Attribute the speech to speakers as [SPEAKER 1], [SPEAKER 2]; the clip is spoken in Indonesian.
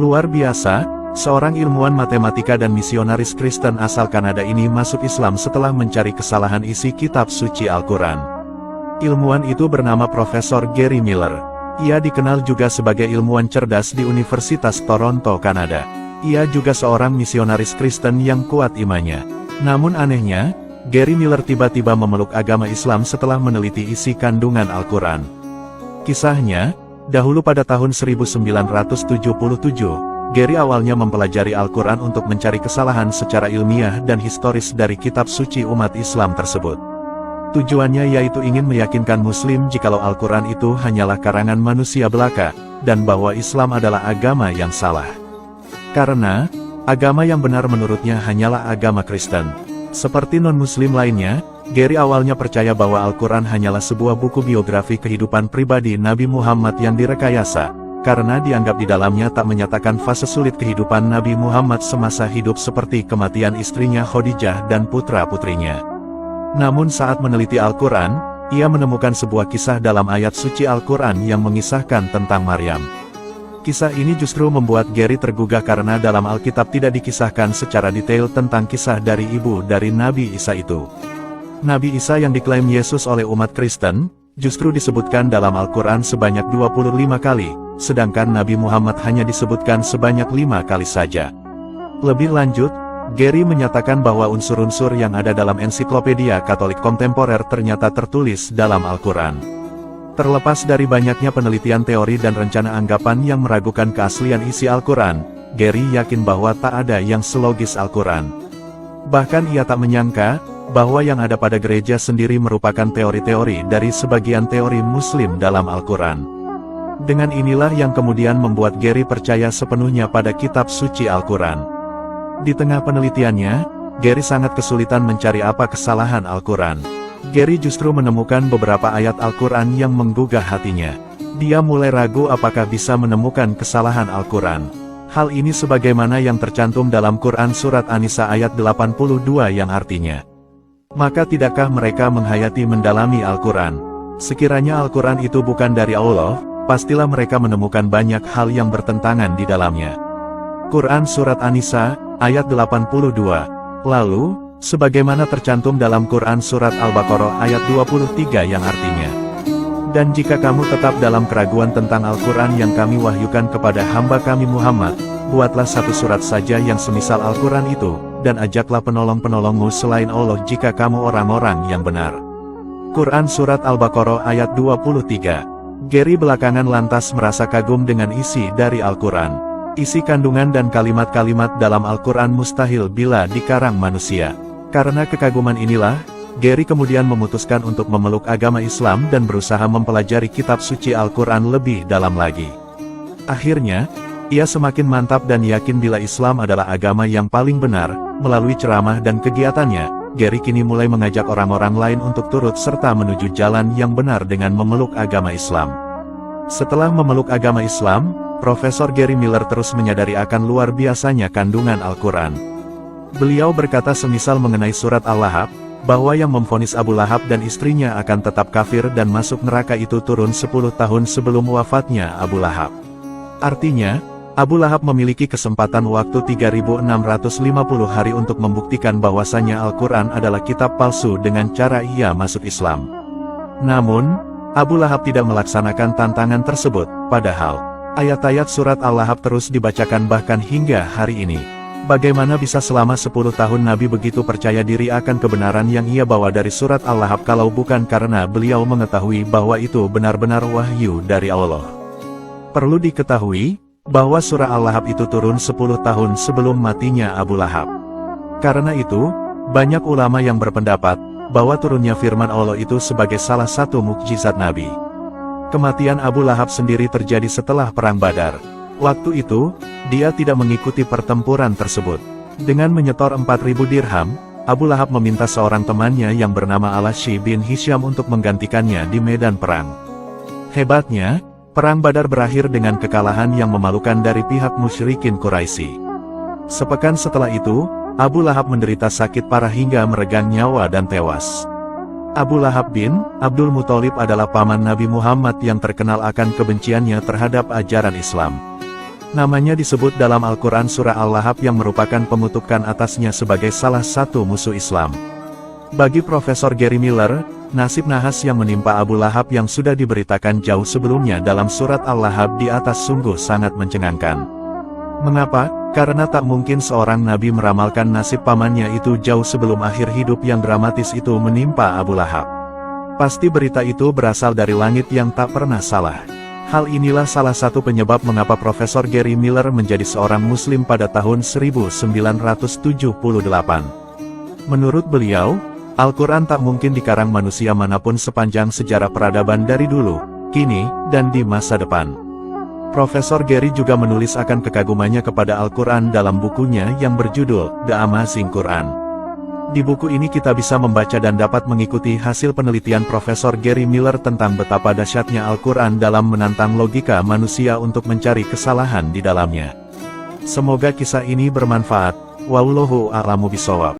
[SPEAKER 1] Luar biasa, seorang ilmuwan matematika dan misionaris Kristen asal Kanada ini masuk Islam setelah mencari kesalahan isi kitab suci Al-Quran. Ilmuwan itu bernama Profesor Gary Miller. Ia dikenal juga sebagai ilmuwan cerdas di Universitas Toronto, Kanada. Ia juga seorang misionaris Kristen yang kuat imannya. Namun anehnya, Gary Miller tiba-tiba memeluk agama Islam setelah meneliti isi kandungan Al-Quran. Kisahnya, dahulu pada tahun 1977, Gary awalnya mempelajari Al-Quran untuk mencari kesalahan secara ilmiah dan historis dari kitab suci umat Islam tersebut. Tujuannya yaitu ingin meyakinkan Muslim jikalau Al-Quran itu hanyalah karangan manusia belaka, dan bahwa Islam adalah agama yang salah. Karena, agama yang benar menurutnya hanyalah agama Kristen. Seperti non-Muslim lainnya, Gary awalnya percaya bahwa Al-Quran hanyalah sebuah buku biografi kehidupan pribadi Nabi Muhammad yang direkayasa, karena dianggap di dalamnya tak menyatakan fase sulit kehidupan Nabi Muhammad semasa hidup seperti kematian istrinya Khadijah dan putra-putrinya. Namun saat meneliti Al-Quran, ia menemukan sebuah kisah dalam ayat suci Al-Quran yang mengisahkan tentang Maryam. Kisah ini justru membuat Gary tergugah karena dalam Alkitab tidak dikisahkan secara detail tentang kisah dari ibu dari Nabi Isa itu. Nabi Isa yang diklaim Yesus oleh umat Kristen, justru disebutkan dalam Al-Quran sebanyak 25 kali, sedangkan Nabi Muhammad hanya disebutkan sebanyak 5 kali saja. Lebih lanjut, Gary menyatakan bahwa unsur-unsur yang ada dalam ensiklopedia Katolik kontemporer ternyata tertulis dalam Al-Quran. Terlepas dari banyaknya penelitian teori dan rencana anggapan yang meragukan keaslian isi Al-Quran, Gary yakin bahwa tak ada yang selogis Al-Quran. Bahkan ia tak menyangka, bahwa yang ada pada gereja sendiri merupakan teori-teori dari sebagian teori Muslim dalam Al-Quran. Dengan inilah yang kemudian membuat Gary percaya sepenuhnya pada kitab suci Al-Quran. Di tengah penelitiannya, Gary sangat kesulitan mencari apa kesalahan Al-Quran. Gary justru menemukan beberapa ayat Al-Quran yang menggugah hatinya. Dia mulai ragu apakah bisa menemukan kesalahan Al-Quran. Hal ini sebagaimana yang tercantum dalam Quran Surat An-Nisa ayat 82 yang artinya, "Maka tidakkah mereka menghayati mendalami Al-Quran? Sekiranya Al-Quran itu bukan dari Allah, pastilah mereka menemukan banyak hal yang bertentangan di dalamnya." Quran Surat An-Nisa ayat 82. Lalu, sebagaimana tercantum dalam Quran Surat Al-Baqarah ayat 23 yang artinya, "Dan jika kamu tetap dalam keraguan tentang Al-Quran yang kami wahyukan kepada hamba kami Muhammad, buatlah satu surat saja yang semisal Al-Quran itu, dan ajaklah penolong-penolongmu selain Allah jika kamu orang-orang yang benar." Quran Surat Al-Baqarah ayat 23. Gary belakangan lantas merasa kagum dengan isi dari Al-Quran. Isi kandungan dan kalimat-kalimat dalam Al-Quran mustahil bila dikarang manusia. Karena kekaguman inilah, Gary kemudian memutuskan untuk memeluk agama Islam dan berusaha mempelajari kitab suci Al-Quran lebih dalam lagi. Akhirnya, ia semakin mantap dan yakin bila Islam adalah agama yang paling benar. Melalui ceramah dan kegiatannya, Gary kini mulai mengajak orang-orang lain untuk turut serta menuju jalan yang benar dengan memeluk agama Islam. Setelah memeluk agama Islam, Profesor Gary Miller terus menyadari akan luar biasanya kandungan Al-Quran. Beliau berkata semisal mengenai surat Al-Lahab, bahwa yang memvonis Abu Lahab dan istrinya akan tetap kafir dan masuk neraka itu turun 10 tahun sebelum wafatnya Abu Lahab. Artinya, Abu Lahab memiliki kesempatan waktu 3650 hari untuk membuktikan bahwasanya Al-Quran adalah kitab palsu dengan cara ia masuk Islam. Namun, Abu Lahab tidak melaksanakan tantangan tersebut, padahal ayat-ayat surat Al-Lahab terus dibacakan bahkan hingga hari ini. Bagaimana bisa selama 10 tahun Nabi begitu percaya diri akan kebenaran yang ia bawa dari surat Al-Lahab kalau bukan karena beliau mengetahui bahwa itu benar-benar wahyu dari Allah. Perlu diketahui, bahwa surah Al-Lahab itu turun 10 tahun sebelum matinya Abu Lahab. Karena itu, banyak ulama yang berpendapat, bahwa turunnya firman Allah itu sebagai salah satu mukjizat Nabi. Kematian Abu Lahab sendiri terjadi setelah Perang Badar. Waktu itu, dia tidak mengikuti pertempuran tersebut. Dengan menyetor 4.000 dirham, Abu Lahab meminta seorang temannya yang bernama Al-Asy bin Hisham untuk menggantikannya di medan perang. Hebatnya, Perang Badar berakhir dengan kekalahan yang memalukan dari pihak musyrikin Quraisy. Sepekan setelah itu, Abu Lahab menderita sakit parah hingga meregang nyawa dan tewas. Abu Lahab bin Abdul Muthalib adalah paman Nabi Muhammad yang terkenal akan kebenciannya terhadap ajaran Islam. Namanya disebut dalam Al-Quran surah Al-Lahab yang merupakan pengutukan atasnya sebagai salah satu musuh Islam. Bagi Profesor Gary Miller, nasib nahas yang menimpa Abu Lahab yang sudah diberitakan jauh sebelumnya dalam surat Al-Lahab di atas sungguh sangat mencengangkan. Mengapa? Karena tak mungkin seorang nabi meramalkan nasib pamannya itu jauh sebelum akhir hidup yang dramatis itu menimpa Abu Lahab. Pasti berita itu berasal dari langit yang tak pernah salah. Hal inilah salah satu penyebab mengapa Profesor Gary Miller menjadi seorang Muslim pada tahun 1978. Menurut beliau, Al-Quran tak mungkin dikarang manusia manapun sepanjang sejarah peradaban dari dulu, kini, dan di masa depan. Profesor Gary juga menulis akan kekagumannya kepada Al-Quran dalam bukunya yang berjudul The Amazing Quran. Di buku ini kita bisa membaca dan dapat mengikuti hasil penelitian Profesor Gary Miller tentang betapa dahsyatnya Al-Quran dalam menantang logika manusia untuk mencari kesalahan di dalamnya. Semoga kisah ini bermanfaat. Wallahu a'lamu bishawab.